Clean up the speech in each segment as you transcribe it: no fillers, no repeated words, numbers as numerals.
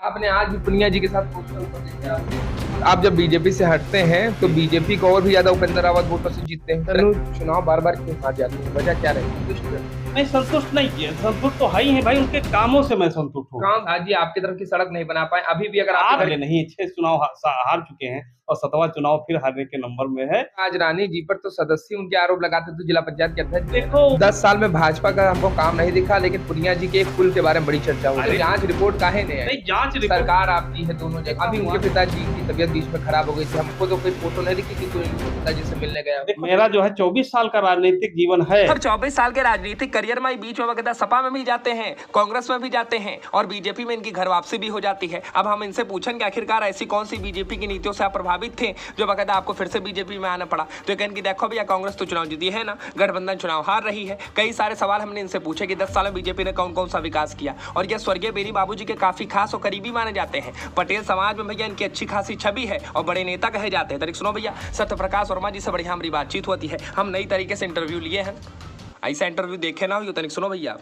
आपने आज भी पुनिया जी के साथ पोस्टर ऊपर देखा। आप जब बीजेपी से हटते हैं तो बीजेपी को और भी ज्यादा उपेंद्र रावत वोटों से जीतते हैं। चलो चुनाव बार बार क्यों हार जाते हैं, वजह क्या रहेगी? नहीं, संतुष्ट नहीं किए। संतुष्ट तो है ही है भाई, उनके कामों से मैं संतुष्ट हूँ। काम आज जी आपकी तरफ की सड़क नहीं बना पाए, अभी भी अगर हार आप ले नहीं, 6 चुनाव हार चुके हैं और 7वां चुनाव फिर हारने के नंबर में है। आज रानी जी पर तो सदस्य उनके आरोप लगाते थे, जिला पंचायत के अध्यक्ष। देखो 10 साल में भाजपा का हमको काम नहीं दिखा, लेकिन पुनिया जी के एक पुल के बारे में बड़ी चर्चा हो रही है। जांच रिपोर्ट काहे ने है? नहीं, जांच रिपोर्ट सरकार आपकी है दोनों जगह। अभी उनके पिताजी की तबीयत बीच में खराब हो गई थी, हमको तो कोई फोटो नहीं दिखी कि कोई उनके पिताजी से मिलने गया। मेरा जो है 24 साल का राजनीतिक जीवन है। अब 24 साल के राजनीतिक करियर में बीच में वगैरह सपा में भी जाते हैं, कांग्रेस में भी जाते हैं और बीजेपी में इनकी घर वापसी भी हो जाती है। अब हम इनसे पूछेंगे आखिरकार ऐसी कौन सी बीजेपी की नीतियों से आप प्रभावित थे जो बकायदा आपको फिर से बीजेपी में आना पड़ा। तो कहें कि देखो भैया, कांग्रेस तो चुनाव जीती है ना, गठबंधन चुनाव हार रही है। कई सारे सवाल हमने इनसे पूछे कि 10 साल में बीजेपी ने कौन कौन सा विकास किया। और ये स्वर्गीय बेनी बाबूजी के काफी खास और करीबी माने जाते हैं। पटेल समाज में भैया इनकी अच्छी खासी छवि है और बड़े नेता कहे जाते हैं। तरीक सुनो भैया, सत्य प्रकाश वर्मा जी से बढ़िया हमारी बातचीत होती है। हम नई तरीके से इंटरव्यू लिए हैं, ऐसा इंटरव्यू देखे ना हो। तनिक सुनो भैया।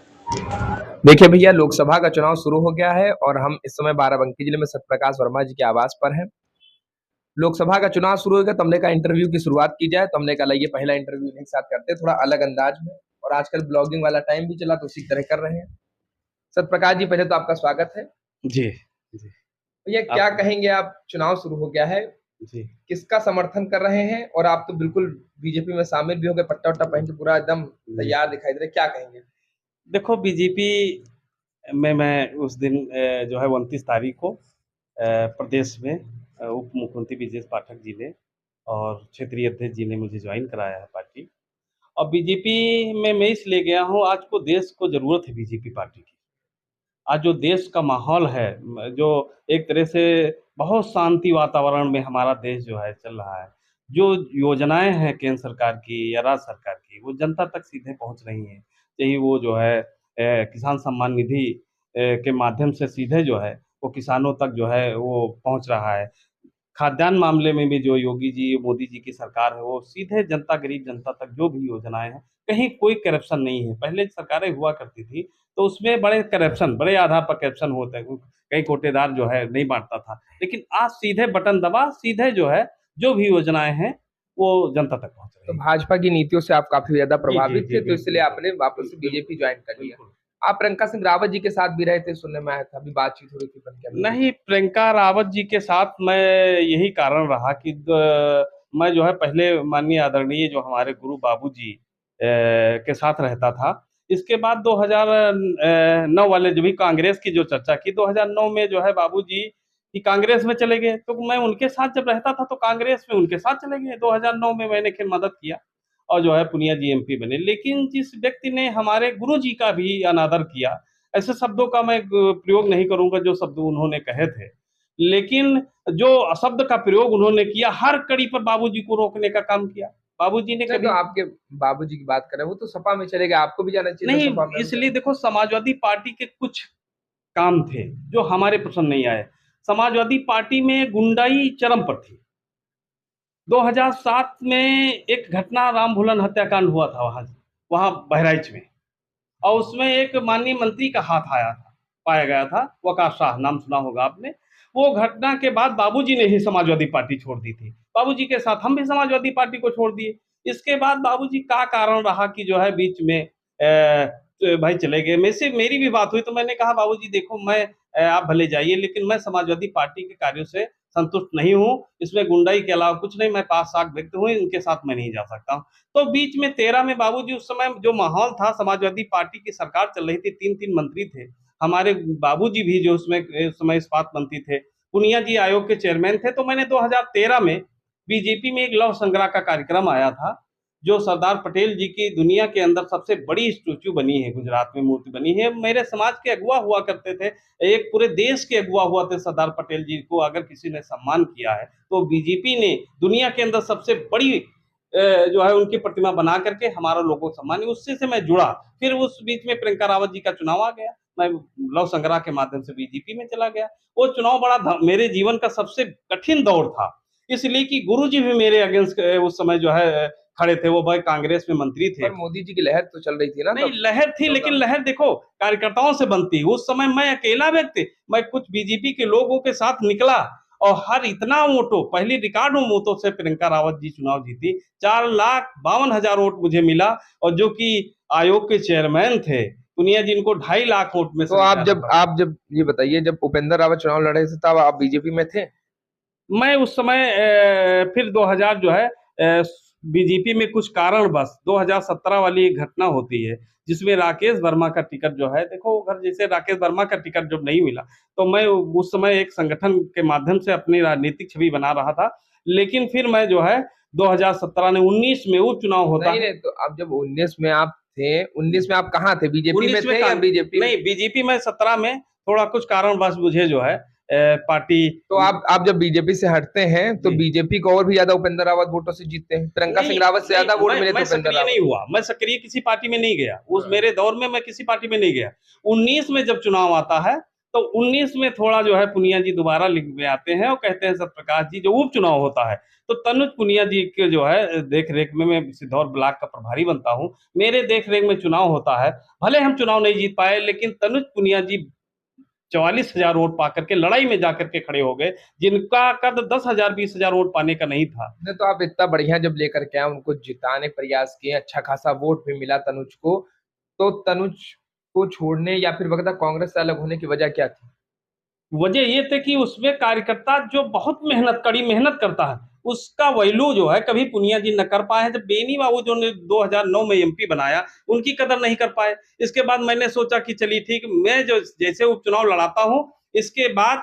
देखिए भैया, लोकसभा का चुनाव शुरू हो गया है और हम इस समय बाराबंकी जिले में सत्यप्रकाश वर्मा जी के आवास पर हैं। लोकसभा का चुनाव शुरू होगा तो हमने कहा इंटरव्यू की शुरुआत की जाए। तो हमने कहा ये पहला इंटरव्यू इन्हीं के साथ करते हैं, थोड़ा अलग अंदाज में। और आजकल ब्लॉगिंग वाला टाइम भी चला तो उसी तरह कर रहे हैं। सत्यप्रकाश जी, पहले तो आपका स्वागत है। जी जी। भैया क्या कहेंगे आप, चुनाव शुरू हो गया है, जी, किसका समर्थन कर रहे हैं? और आप तो बिल्कुल बीजेपी में शामिल भी हो गए, पट्टा वट्टा पहन के पूरा एकदम तैयार दिखाई दे रहे, क्या कहेंगे? देखो बीजेपी में मैं उस दिन जो है 29 तारीख को प्रदेश में उप मुख्यमंत्री ब्रजेश पाठक जी ने और क्षेत्रीय अध्यक्ष जी ने मुझे ज्वाइन कराया है पार्टी। और बीजेपी में मैं इसलिए गया हूँ, आज को देश को ज़रूरत है बीजेपी पार्टी की। आज जो देश का माहौल है, जो एक तरह से बहुत शांति वातावरण में हमारा देश जो है चल रहा है। जो योजनाएं हैं केंद्र सरकार की या राज्य सरकार की, वो जनता तक सीधे पहुंच रही हैं। यही वो जो है किसान सम्मान निधि के माध्यम से सीधे जो है वो किसानों तक जो है वो पहुंच रहा है। खाद्यान्न मामले में भी जो योगी जी, मोदी जी की सरकार है, वो सीधे जनता, गरीब जनता तक जो भी योजनाएं हैं, कहीं कोई करप्शन नहीं है। पहले सरकारें हुआ करती थी तो उसमें बड़े करप्शन, बड़े आधार पर करप्शन होता है, कई कोटेदार जो है नहीं बांटता था। लेकिन आज सीधे बटन दबा, सीधे जो है जो भी योजनाएं हैं वो जनता तक पहुंच तो रही है। भाजपा की नीतियों से आप काफी ज्यादा जी जी प्रभावित जी, थे, तो इसलिए आपने वापस से बिल्कुल बीजेपी ज्वाइन कर लिया। बिल्कुल। आप प्रियंका सिंह रावत जी के साथ भी रहे थे, सुनने में आया था, अभी बातचीत हो रही थी बन के। नहीं, प्रियंका रावत जी के साथ मैं यही कारण रहा कि मैं जो है पहले माननीय आदरणीय जो हमारे गुरु बाबूजी के साथ रहता था। इसके बाद 2009 वाले जो भी कांग्रेस की जो चर्चा की, 2009 में जो है बाबूजी की कांग्रेस में चले गए, तो मैं उनके साथ जब रहता था तो कांग्रेस में उनके साथ चले गए। 2009 में मैंने फिर मदद किया और जो है पुनिया जी एमपी बने। लेकिन जिस व्यक्ति ने हमारे गुरु जी का भी अनादर किया, ऐसे शब्दों का मैं प्रयोग नहीं करूंगा जो शब्द उन्होंने कहे थे, लेकिन जो शब्द का प्रयोग उन्होंने किया, हर कड़ी पर बाबूजी को रोकने का काम किया। बाबूजी ने अच्छा, कभी तो आपके बाबूजी की बात करें, वो तो सपा में चले गए, आपको भी जाना चाहिए था नहीं, सपा में। इसलिए देखो समाजवादी पार्टी के कुछ काम थे जो हमारे पसंद नहीं आए। समाजवादी पार्टी में गुंडाई चरम पर थी। 2007 में एक घटना राम भूलन हत्याकांड हुआ था वहां वहां बहराइच में, और उसमें एक माननीय मंत्री का हाथ आया था, पाया गया था, वकास शाह, नाम सुना होगा आपने। वो घटना के बाद बाबूजी ने ही समाजवादी पार्टी छोड़ दी थी। बाबूजी के साथ हम भी समाजवादी पार्टी को छोड़ दिए। इसके बाद बाबूजी का कारण रहा कि जो है बीच में भाई चले गए। मेरी भी बात हुई तो मैंने कहा बाबूजी देखो, मैं आप भले जाइए लेकिन मैं समाजवादी पार्टी के कार्यों से संतुष्ट नहीं हूँ। इसमें गुंडाई के अलावा कुछ नहीं, मैं पास साख व्यक्ति हूँ, इनके साथ मैं नहीं जा सकता हूँ। तो बीच में 13 में बाबूजी, उस समय जो माहौल था, समाजवादी पार्टी की सरकार चल रही थी, 3-3 मंत्री थे। हमारे बाबूजी भी जो उसमें उस समय इस्पात मंत्री थे, पुनिया जी आयोग के चेयरमैन थे। तो मैंने 2013 में बीजेपी में एक लौह संग्रह का कार्यक्रम आया था, जो सरदार पटेल जी की दुनिया के अंदर सबसे बड़ी स्टैच्यू बनी है, गुजरात में मूर्ति बनी है। मेरे समाज के अगुवा हुआ करते थे, एक पूरे देश के अगुवा हुआ थे सरदार पटेल जी को अगर किसी ने सम्मान किया है तो बीजेपी ने दुनिया के अंदर सबसे बड़ी जो है उनकी प्रतिमा बना करके हमारा लोगों को सम्मान, उससे से मैं जुड़ा। फिर उस बीच में प्रियंका रावत जी का चुनाव आ गया, मैं लव संग्रह के माध्यम से बीजेपी में चला गया। वो चुनाव बड़ा मेरे जीवन का सबसे कठिन दौर था, इसलिए कि गुरुजी भी मेरे अगेंस्ट उस समय जो है खड़े थे, वो भाई कांग्रेस में मंत्री थे। पर मोदी जी की लहर तो चल रही थी ना नहीं, तब। लहर थी, लेकिन लहर देखो कार्यकर्ताओं से बनती है। उस समय मैं अकेला व्यक्ति, मैं कुछ बीजेपी के लोगों के साथ निकला और हर इतना वोटों, पहली रिकॉर्ड वोटों से प्रियंका रावत जी चुनाव जीती। 4,52,000 वोट मुझे मिला, और जो कि आयोग के चेयरमैन थे पुनिया जी, इनको 2.5 लाख वोट में तो से आप जब ये बताइए, जब उपेंद्र रावत चुनाव लड़े थे तब आप बीजेपी में थे? मैं उस समय फिर 2000 जो है बीजेपी में कुछ कारणवश 2017 वाली एक घटना होती है जिसमें राकेश वर्मा का टिकट जो है, देखो अगर जैसे राकेश वर्मा का टिकट जब नहीं मिला तो मैं उस समय एक संगठन के माध्यम से अपनी राजनीतिक छवि बना रहा था। लेकिन फिर मैं जो है 2017 ने 19 में उपचुनाव होता नहीं है। नहीं, तो अब जब 19 में आप थे, 19 में आप कहाँ थे? बीजेपी में 19 में थे या बीजेपी नहीं, बीजेपी में 17 में थोड़ा कुछ कारणवश मुझे जो है पार्टी। तो आप जब बीजेपी से हटते हैं तो जी। बीजेपी को और भी ज्यादा उपेंद्र रावत वोटों से जीतते हैं, प्रियंका सिंह रावत से ज्यादा वोट मिले थे मैं उपेंद्र सक्रिय नहीं रावत। हुआ, मैं सक्रिय किसी पार्टी में नहीं गया उस हाँ। मेरे दौर में, मैं किसी पार्टी में नहीं गया। 19 में जब चुनाव आता है तो 19 में थोड़ा जो है पुनिया जी दोबारा लिंक में आते हैं और कहते हैं सत्यप्रकाश जी, जो उपचुनाव होता है तो तनुज पुनिया जी के जो है देख रेख में मैं सिद्धौर ब्लॉक का प्रभारी बनता हूँ, मेरे देख रेख में चुनाव होता है। भले हम चुनाव नहीं जीत पाए, लेकिन तनुज पुनिया जी 44,000 वोट पा करके लड़ाई में जाकर के खड़े हो गए, जिनका कद 10,000 20,000 वोट पाने का नहीं था। नहीं, तो आप इतना बढ़िया जब लेकर के आए, उनको जिताने का प्रयास किए, अच्छा खासा वोट भी मिला तनुज को, तो तनुज को छोड़ने या फिर वगैरह कांग्रेस से अलग होने की वजह क्या थी? वजह ये थी कि उसमें कार्यकर्ता जो बहुत कड़ी मेहनत करता है, उसका वैल्यू जो है कभी पुनिया जी न कर पाए हैं। जब बेनी बाबू जो ने 2009 में एमपी बनाया, उनकी कदर नहीं कर पाए। इसके बाद मैंने सोचा कि चलिए ठीक, मैं जो जैसे उपचुनाव लड़ाता हूँ, इसके बाद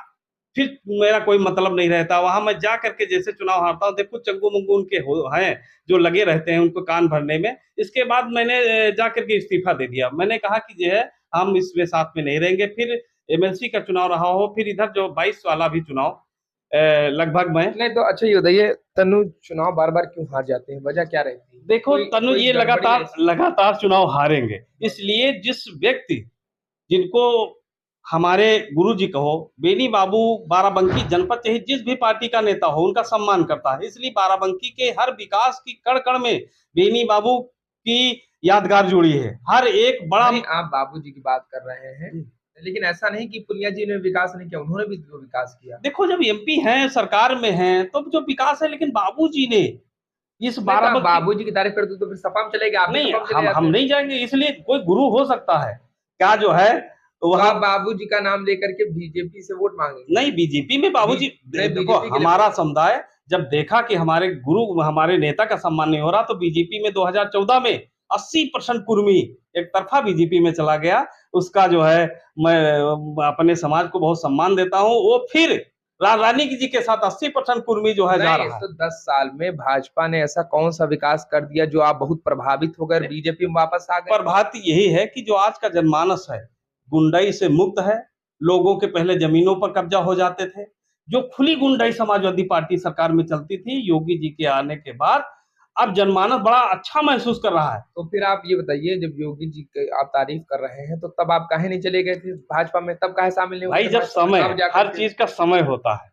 फिर मेरा कोई मतलब नहीं रहता। वहां मैं जा करके जैसे चुनाव हारता हूँ, देखो चंगू मंगू उनके हैं जो लगे रहते हैं उनको कान भरने में। इसके बाद मैंने जा करके इस्तीफा दे दिया। मैंने कहा कि जो है हम इसमें साथ में नहीं रहेंगे। फिर एमएलसी का चुनाव रहा हो, फिर इधर जो 22 वाला भी चुनाव लगभग मैं। नहीं, तो अच्छा ये बताइए, तनुज चुनाव बार बार क्यों हार जाते हैं, वजह क्या रहती है? देखो तनु कोई ये गड़बड़ी लगातार ऐसी? लगातार चुनाव हारेंगे, इसलिए जिस व्यक्ति जिनको हमारे गुरु जी कहो, बेनी बाबू बाराबंकी जनपद चाहे जिस भी पार्टी का नेता हो उनका सम्मान करता है, इसलिए बाराबंकी के हर विकास की कण कण में बेनी बाबू की यादगार जुड़ी है। हर एक बड़ा नहीं, आप बाबूजी की बात कर रहे हैं, लेकिन ऐसा नहीं कि पुनिया जी ने विकास नहीं किया, उन्होंने भी तो विकास किया। देखो जब एमपी हैं सरकार में हैं तो जो विकास है, लेकिन बाबूजी ने इस नहीं, तो आप बाराबंकी। बाबूजी की तारीफ करते तो फिर सपा में चले गए, आप भी नहीं, सपा में चले हम जाते। नहीं जाएंगे, इसलिए कोई गुरु हो सकता है क्या जो है तो वहां। आप बाबूजी का नाम लेकर के बीजेपी से वोट मांगेंगे? नहीं, बीजेपी में बाबूजी नहीं, देखो बीजेपी के लिए हमारा समुदाय जब देखा कि हमारे गुरु हमारे नेता का सम्मान नहीं हो रहा, तो बीजेपी में 2014 में 80% कुर्मी एक तरफा बीजेपी में चला गया। उसका जो है मैं अपने समाज को बहुत सम्मान देता हूँ। वो फिर रानी जी के साथ 80% कुर्मी जो है जा नहीं, रहा है। तो 10 साल में भाजपा ने ऐसा कौन सा विकास कर दिया जो आप बहुत प्रभावित हो गए, बीजेपी में वापस आ गए? पर बात यही है कि जो आज का जनमानस है गुंडाई से मुक्त है। लोगों के पहले जमीनों पर कब्जा हो जाते थे, जो खुली गुंडाई समाजवादी पार्टी सरकार में चलती थी, योगी जी के आने के बाद अब जनमानस बड़ा अच्छा महसूस कर रहा है। तो फिर आप ये बताइए, जब योगी जी की आप तारीफ कर रहे हैं तो तब आप काहे नहीं चले गए थे भाजपा में, तब काहे शामिल नहीं हुए भाई थे जब भाजपा में? समय, तब जाकर हर के चीज का समय होता है,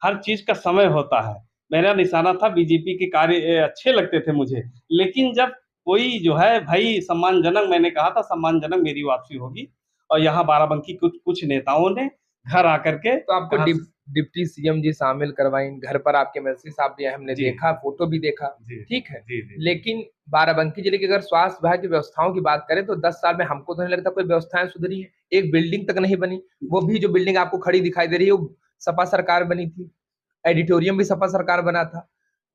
हर चीज का समय होता है। मेरा निशाना था बीजेपी के कार्य अच्छे लगते थे मुझे, लेकिन जब कोई जो है भाई सम्मानजनक, मैंने कहा था सम्मानजनक मेरी वापसी होगी। और यहाँ बाराबंकी कुछ कुछ नेताओं ने घर आकर के तो आपको कहा। डिप्टी सीएम जी शामिल करवाई, घर पर आपके एमएलसी साहब भी आए, हमने जी। देखा, फोटो भी देखा, जी ठीक है। जी जी। लेकिन बाराबंकी जिले के अगर स्वास्थ्य विभाग की व्यवस्थाओं की बात करें तो 10 साल में हमको तो नहीं लगता कोई व्यवस्थाएं सुधरी है। एक बिल्डिंग तक नहीं बनी, वो भी जो बिल्डिंग आपको खड़ी दिखाई दे रही है वो सपा सरकार बनी थी, एडिटोरियम भी सपा सरकार बना था।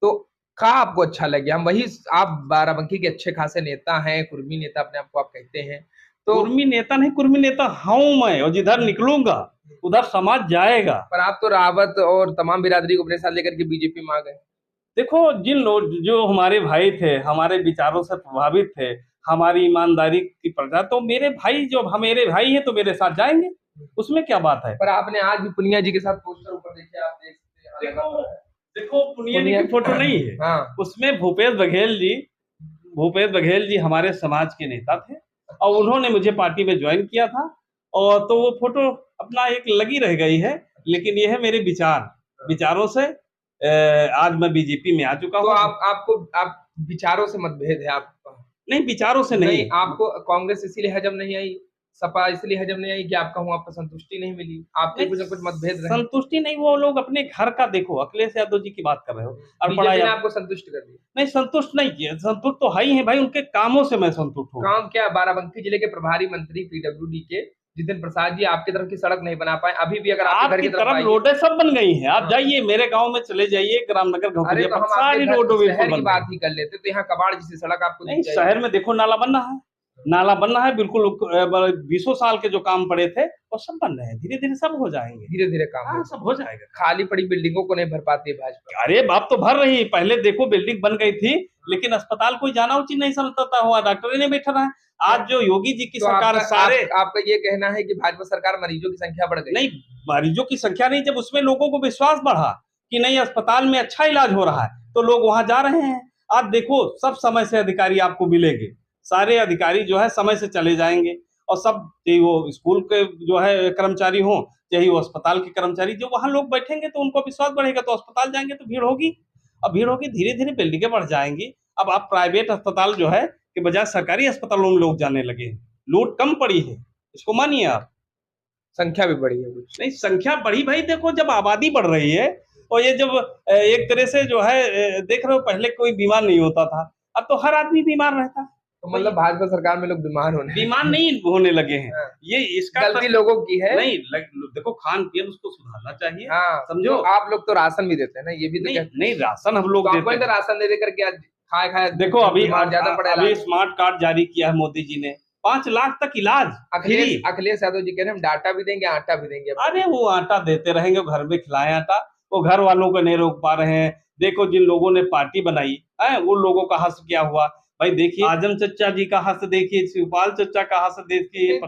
तो का आपको अच्छा लगे? हम वही, आप बाराबंकी के अच्छे खासे नेता हैं, कुर्मी नेता अपने आप को आप कहते हैं, तो कुर्मी नेता नहीं, कुर्मी नेता हूं मैं, और जिधर निकलूंगा उधर समाज जाएगा। पर आप तो रावत और तमाम बिरादरी को अपने साथ लेकर के बीजेपी में आ गए। देखो जिन लोग जो हमारे भाई थे, हमारे विचारों से प्रभावित थे, हमारी ईमानदारी की प्रजा, तो मेरे भाई जो मेरे भाई हैं तो मेरे साथ जाएंगे, उसमें क्या बात है। पर आपने आज भी पुनिया जी के साथ पोस्टर ऊपर देखे, आप देख सकते हैं, देखो देखो पुनिया जी की फोटो नहीं है, हाँ, उसमें भूपेश बघेल जी हमारे समाज के नेता थे और उन्होंने मुझे पार्टी में ज्वाइन किया था। और तो वो फोटो अपना एक लगी रह गई है, लेकिन ये है मेरे विचारों से आज मैं बीजेपी में आ चुका तो हूँ। आप विचारों से मतभेद है आपका? नहीं, विचारों से नहीं, नहीं। आपको कांग्रेस इसीलिए हजम नहीं आई, सपा इसलिए हजम नहीं आई कि आपका हूँ आपको संतुष्टि नहीं मिली, आपके नहीं, कुछ ना कुछ मतभेद रहे। संतुष्टि नहीं, वो लोग अपने घर का देखो, अखिलेश यादव जी की बात कर रहे हो और बड़ा बीजेपी ने याद आपको संतुष्ट कर दिया? नहीं, संतुष्ट नहीं किया, संतुष्ट तो है ही है भाई, उनके कामों से मैं संतुष्ट हूँ। काम क्या? बाराबंकी जिले के प्रभारी मंत्री पीडब्ल्यूडी के जितिन प्रसाद जी आपकी तरफ की सड़क नहीं बना पाए, अभी भी अगर आपके घर आपकी की तरफ तरफ आइए। रोडें सब बन गई हैं, आप हाँ। जाइए मेरे गांव में चले जाइए, ग्रामनगर अरे घोकरिया तो पर हम आपके सारी घर रोड बिल्कुल शहर की बन बात गई। ही कर लेते तो यहाँ कबाड़ जैसी सड़क आपको नहीं, दिख शहर जाएगी। में देखो नाला बनना है, नाला बनना है बिल्कुल, 20 साल के जो काम पड़े थे वो सब बन रहे हैं, धीरे धीरे सब हो जाएंगे। धीरे धीरे काम हाँ, हो। सब हो जाएगा। खाली पड़ी बिल्डिंगों को नहीं भर पाती है भाजपा। अरे बाप तो भर रही है, पहले देखो बिल्डिंग बन गई थी, लेकिन अस्पताल कोई जाना उचित नहीं समझता हुआ, डॉक्टर ही नहीं बैठा रहा है। आज जो योगी जी की तो सरकार सारे आपका ये कहना है कि भाजपा सरकार मरीजों की संख्या बढ़ गई? नहीं, मरीजों की संख्या नहीं, जब उसमें लोगों को विश्वास बढ़ा कि नहीं अस्पताल में अच्छा इलाज हो रहा है तो लोग वहां जा रहे हैं। आज देखो सब समय से अधिकारी आपको मिलेंगे, सारे अधिकारी जो है समय से चले जाएंगे, और सब चाहे वो स्कूल के जो है कर्मचारी हो, चाहे वो अस्पताल के कर्मचारी, जो वहां लोग बैठेंगे तो उनको विश्वास बढ़ेगा, तो अस्पताल जाएंगे तो भीड़ होगी, अब भीड़ होगी, धीरे धीरे बिल्डिंगें बढ़ जाएंगी। अब आप प्राइवेट अस्पताल जो है कि बजाय सरकारी अस्पतालों में लोग जाने लगे हैं, लूट कम पड़ी है, इसको मानिए आप। संख्या भी बढ़ी है कुछ? नहीं, संख्या बढ़ी भाई, देखो जब आबादी बढ़ रही है, और ये जब एक तरह से जो है देख रहे हो, पहले कोई बीमार नहीं होता था, अब तो हर आदमी बीमार रहता है। तो मतलब भाजपा सरकार में लोग बीमार बीमार नहीं होने लगे हैं, हाँ। ये इसका गलती लोगों की है। नहीं देखो खान पीन उसको सुधारना चाहिए। हाँ, समझो, तो आप लोग तो राशन भी देते हैं ना, ये भी तो नहीं कहते नहीं, राशन हम लोग तो देते आपको हैं। राशन दे देकर के खाए खाए देखो अभी बीमार ज्यादा पड़े। अभी स्मार्ट कार्ड जारी किया है मोदी जी ने, 5 लाख तक इलाज फ्री। अखिलेश यादव जी कह रहे हैं हम डाटा भी देंगे आटा भी देंगे। अरे वो आटा देते रहेंगे, घर में खिलाए आटा, वो घर वालों को नहीं रोक पा रहे हैं। देखो जिन लोगों ने पार्टी बनाई है उन लोगों का हश्र क्या हुआ भाई, देखिए आजम चचा जी का हश्र देखिए, शिवपाल चचा का हश्र देखिए,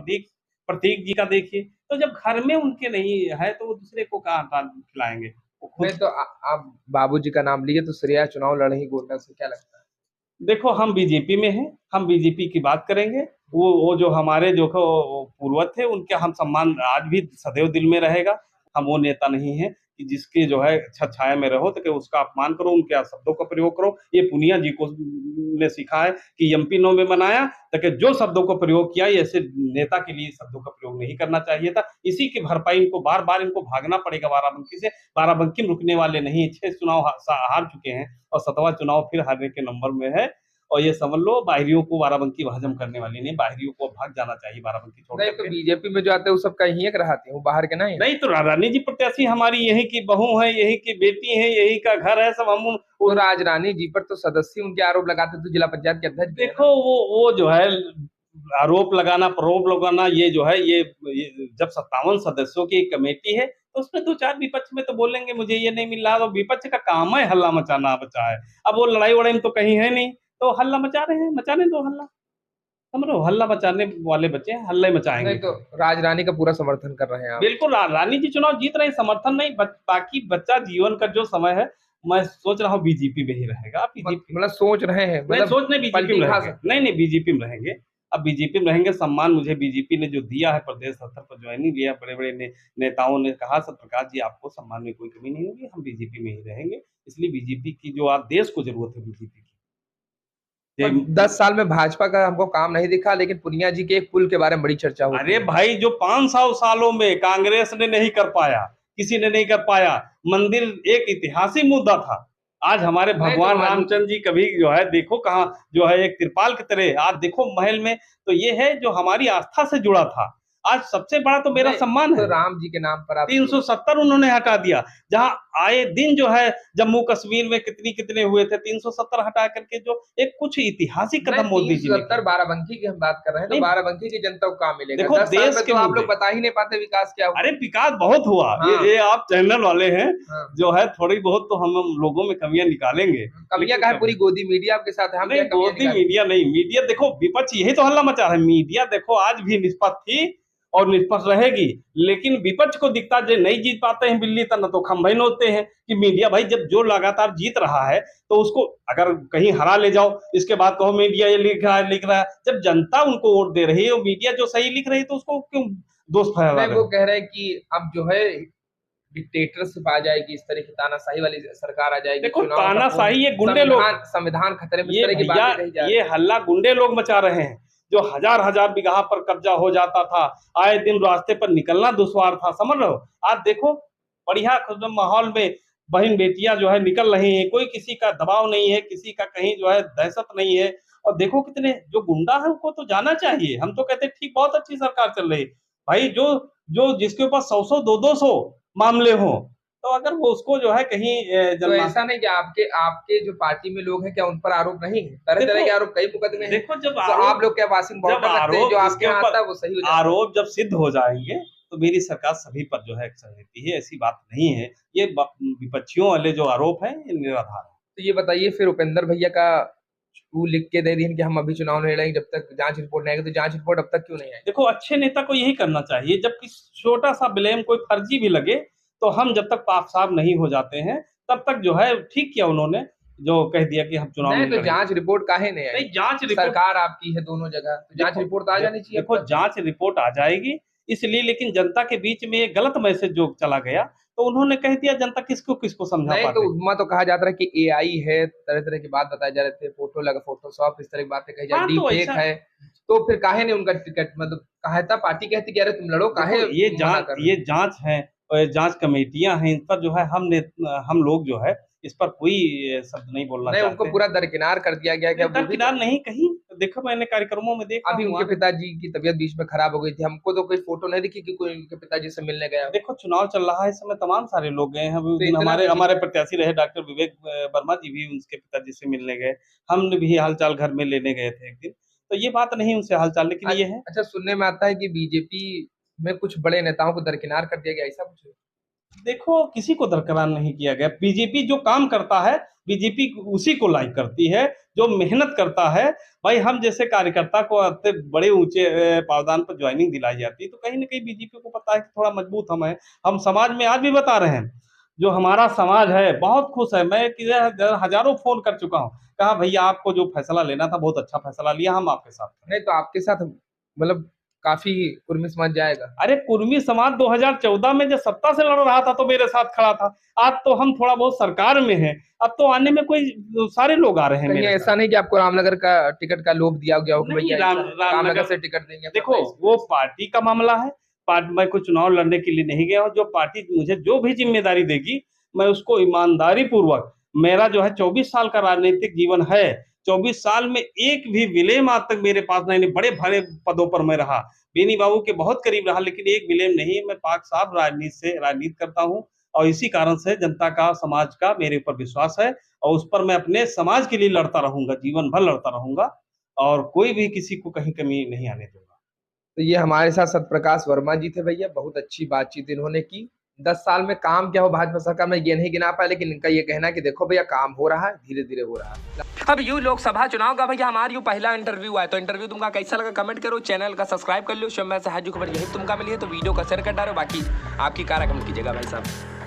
प्रतीक जी का देखिए, तो जब घर में उनके नहीं है तो वो दूसरे को कहाँ आटा खिलाएंगे, वो खुद। नहीं तो आप बाबूजी का नाम लिए तो श्रेया चुनाव लड़ेंगी गोंडा से, क्या लगता है? देखो हम बीजेपी में हैं, हम बीजेपी की बात करेंगे, वो जो हमारे जो पूर्वज थे उनके हम सम्मान आज भी सदैव दिल में रहेगा। हम वो नेता नहीं है कि जिसके जो है छत छाया में रहो तो कि उसका अपमान करो, उनके शब्दों का प्रयोग करो। ये पुनिया जी को ने सिखा है कि एमपी 9 में बनाया ताकि जो शब्दों का प्रयोग किया, ये ऐसे नेता के लिए शब्दों का प्रयोग नहीं करना चाहिए था। इसी की भरपाई इनको बार बार इनको भागना पड़ेगा बाराबंकी से, बाराबंकी में रुकने वाले नहीं। 6 चुनाव हार चुके हैं और 7वां चुनाव फिर हारने के नंबर में है, और ये समझ लो बाहरियों को बाराबंकी हजम करने वाली नहीं, बाहरियों को भाग जाना चाहिए बाराबंकी छोड़ नहीं तो बीजेपी में जो आते हैं वो सब कहीं एक रहती है, बाहर के नहीं तो रानी जी प्रत्याशी हमारी यही की बहू है, यही की बेटी है, यही का घर है, सब हम तो राजरानी जी पर तो सदस्य उनके आरोप लगाते थे, जिला पंचायत के अध्यक्ष। देखो वो जो है आरोप लगाना प्ररोप लगाना, ये जो है ये जब 57 सदस्यों की एक कमेटी है तो उसमें 2-4 विपक्ष में तो बोलेंगे मुझे ये नहीं मिल रहा, तो विपक्ष का काम है हल्ला मचाना बचा है। अब वो लड़ाई वड़ाई में तो कहीं है नहीं, तो हल्ला मचा रहे हैं, मचाने दो हल्ला, समझो हल्ला मचाने वाले बच्चे हैं, हल्ला मचाएंगे। नहीं तो राजरानी का पूरा समर्थन कर रहे हैं आप? बिल्कुल, रानी जी चुनाव जीत रहे हैं, समर्थन नहीं, बाकी बच्चा जीवन का जो समय है मैं सोच रहा हूँ बीजेपी में ही रहेगा। बीजेपी मतलब सोच रहे हैं, मतलब सोच नहीं, बीजेपी में रहेंगे, नहीं बीजेपी में रहेंगे, अब बीजेपी में रहेंगे। सम्मान मुझे बीजेपी ने जो दिया है, प्रदेश स्तर पर ज्वाइनिंग लिया, बड़े बड़े नेताओं ने कहा सत्यप्रकाश जी आपको सम्मान में कोई कमी नहीं होगी, हम बीजेपी में ही रहेंगे। इसलिए बीजेपी की जो आज देश को जरूरत है बीजेपी की। 10 साल में भाजपा का हमको काम नहीं दिखा, लेकिन पुनिया जी के एक पुल के बारे में बड़ी चर्चा हुई। अरे भाई जो 500 सालों में कांग्रेस ने नहीं कर पाया, किसी ने नहीं कर पाया, मंदिर एक ऐतिहासिक मुद्दा था। आज हमारे भगवान रामचंद्र जी कभी जो है देखो कहाँ जो है एक तिरपाल की तरह आज देखो महल में, तो ये है जो हमारी आस्था से जुड़ा था। आज सबसे बड़ा तो मेरा सम्मान है, तो राम जी के नाम पर 370 उन्होंने हटा दिया, जहां आए दिन जो है जम्मू कश्मीर में कितने हुए थे, 370 हटा करके जो एक कुछ ऐतिहासिक कदम मोदी जी ने। 370 बाराबंकी की हम बात कर रहे हैं, तो बाराबंकी की जनता को कहाँ मिलेगा? देखो देश के तो आप लोग बता ही नहीं पाते विकास क्या हुआ। अरे विकास बहुत हुआ। हाँ। ये आप चैनल वाले हैं। हाँ। जो है थोड़ी बहुत तो हम लोगों में कमियां निकालेंगे। कमियां कहा पूरी गोदी मीडिया आपके साथ है, हम नहीं गोदी मीडिया नहीं, मीडिया देखो विपक्ष यही तो हल्ला मचा रहा है। मीडिया देखो आज भी निष्पक्ष थी और निष्पक्ष रहेगी, लेकिन विपक्ष को दिखता है नहीं जीत पाते हैं बिल्ली तन तो खंभे नोचते हैं कि मीडिया भाई जब जो लगातार जीत रहा है तो उसको अगर कहीं हरा ले जाओ, इसके बाद कहो मीडिया ये लिख रहा है। जब जनता उनको वोट दे रही है और मीडिया जो सही लिख रही है तो उसको क्यों दोष फैला रहे हैं? वो कह रहे हैं कि अब जो है डिक्टेटरशिप आ जाएगी, इस तरह की तानाशाही वाली सरकार आ जाएगी, देखो चुनाव तानाशाही ये गुंडे लोग, संविधान खतरे में, इस ये तरह की भैया बातें कही जा रही ये है। हल्ला गुंडे लोग मचा रहे हैं। जो हजार हजार बीघा पर कब्जा हो जाता था, आए दिन रास्ते पर निकलना दुश्वार था, समझ रहे हो। आज देखो बढ़िया खुद माहौल में बहन बेटियां जो है निकल रही हैं, कोई किसी का दबाव नहीं है, किसी का कहीं जो है दहशत नहीं है। और देखो कितने जो गुंडा है उनको तो जाना चाहिए। हम तो कहते हैं ठीक, बहुत अच्छी सरकार चल रही है भाई। जो जो जिसके ऊपर 100-100 200 मामले हो, तो अगर वो उसको जो है कहीं तो ऐसा नहीं कि आपके आपके जो पार्टी में लोग हैं, क्या उन पर आरोप नहीं है? तरह तरह के आरोप, कई मुकदमे हैं। देखो जब तो आप लोग क्या वाशिंग जब पाउडर रखते हैं, जो आपके यहाँ आता है वो सही हो जाता है? आरोप जब सिद्ध हो जाएंगे तो मेरी सरकार सभी पर जो है एक्शन लेती है, ऐसी बात नहीं है। ये विपक्षियों वाले जो आरोप है ये निराधार है। तो ये बताइए, फिर उपेंद्र भैया का वो लिख के दे दिए कि हम अभी चुनाव नहीं लड़ेंगे जब तक जांच रिपोर्ट नहीं आएगी, तो जांच रिपोर्ट अब तक क्यों नहीं आई? देखो अच्छे नेता को यही करना चाहिए, जब किसी छोटा सा ब्लेम कोई फर्जी भी लगे तो हम जब तक पाक साफ नहीं हो जाते हैं तब तक जो है ठीक किया उन्होंने जो कह दिया कि हम चुनाव नहीं, नहीं तो लड़ेंगे। जांच रिपोर्ट काहे नहीं आई? नहीं, जांच रिपोर्ट सरकार आपकी है दोनों जगह, तो जांच रिपोर्ट तो आ जानी चाहिए। देखो जांच रिपोर्ट आ जाएगी इसलिए, लेकिन जनता के बीच में एक गलत मैसेज जो चला गया तो उन्होंने कह दिया, जनता किसको किसको समझा नहीं, पाते। तो उसमें तो कहा जाता है कि एआई है, तरह तरह की बात बताए जा रहे थे, फोटो लगा, फोटोशॉप, इस तरह की बातें कही जा रही, तो डीप फेक ऐसा है। तो फिर काहे ने उनका टिकट, मतलब कहा था पार्टी कहती कि अरे तुम लड़ो, काहे ये मना कर रहे हो? जांच है और जांच कमेटियां हैं, इन पर जो है हम लोग जो है इस पर कोई शब्द नहीं बोलना नहीं, चाहते। उनको पूरा दरकिनार कर दिया गया कि अब वो भी दरकिनार नहीं कहीं, देखो मैंने कार्यक्रमों में देखा अभी उनके पिताजी की तबीयत बीच में खराब हो गई थी, हमको तो कोई फोटो नहीं दिखी कि कोई उनके पिताजी से मिलने गया हो। देखो चुनाव चल रहा है इस समय, तमाम सारे लोग गए हैं। अभी उस तो दिन इतना हमारे तो हमारे प्रत्याशी रहे डॉक्टर विवेक वर्मा जी भी उनके पिताजी से मिलने गए। हमने भी हालचाल घर में लेने गए थे एक दिन, तो ये बात नहीं उनसे हालचाल, लेकिन ये है। अच्छा, सुनने में आता है कि बीजेपी में कुछ बड़े नेताओं को दरकिनार कर दिया गया, ऐसा कुछ है? देखो किसी को दरकिनार नहीं किया गया। बीजेपी जो काम करता है बीजेपी उसी को लाइक करती है, जो मेहनत करता है। भाई हम जैसे कार्यकर्ता को इतने बड़े ऊंचे पावदान पर ज्वाइनिंग दिलाई जाती है, तो कहीं ना कहीं बीजेपी को पता है कि थोड़ा मजबूत हम हैं। हम समाज में आज भी बता रहे हैं, जो हमारा समाज है बहुत खुश है। मैं हजारों फोन कर चुका हूँ, कहा भैया आपको जो फैसला लेना था बहुत अच्छा फैसला लिया, हम आपके साथ हैं। नहीं, तो आपके साथ मतलब काफी कुर्मी समाज जाएगा। अरे कुर्मी समाज 2014 में जब सत्ता से लड़ रहा था तो मेरे साथ खड़ा था। आज तो हम थोड़ा बहुत सरकार में हैं, अब तो आने में कोई सारे लोग आ रहे हैं कहीं मेरे ऐसा साथ। नहीं कि आपको रामनगर का टिकट का लोभ दिया गया हो कि नहीं, भैया रामनगर से टिकट देंगे? देखो वो पार्टी का मामला है। पार्टी, मैं कोई चुनाव लड़ने के लिए नहीं गया हूँ। जो पार्टी मुझे जो भी जिम्मेदारी देगी मैं उसको ईमानदारी पूर्वक, मेरा जो है 24 साल का राजनीतिक जीवन है, 24 साल में एक भी विलेम आज तक मेरे पास नहीं। बड़े बड़े पदों पर मैं रहा, बेनी बाबू के बहुत करीब रहा, लेकिन एक विलेम नहीं। मैं पाक साहब राजनीति करता हूँ और इसी कारण से जनता का, समाज का मेरे ऊपर विश्वास है और उस पर मैं अपने समाज के लिए लड़ता रहूंगा, जीवन भर लड़ता रहूंगा और कोई भी किसी को कहीं कमी नहीं आने दूंगा। तो ये हमारे साथ सत्यप्रकाश वर्मा जी थे भैया, बहुत अच्छी बातचीत इन्होंने की। 10 साल में काम क्या हो भाजपा सरकार में ये नहीं गिना पाया, लेकिन इनका ये कहना है कि देखो भैया काम हो रहा है, धीरे धीरे हो रहा है। अब यू लोकसभा चुनाव का भैया हमारा यू पहला इंटरव्यू है, तो इंटरव्यू तुमका कैसा लगा कमेंट करो, चैनल का सब्सक्राइब कर लो। शम्मा से हाजू खबर यही तुमका मिली है तो वीडियो का शेयर कर डालो। बाकी आपकी कार्यक्रम कीजिएगा भाई साहब।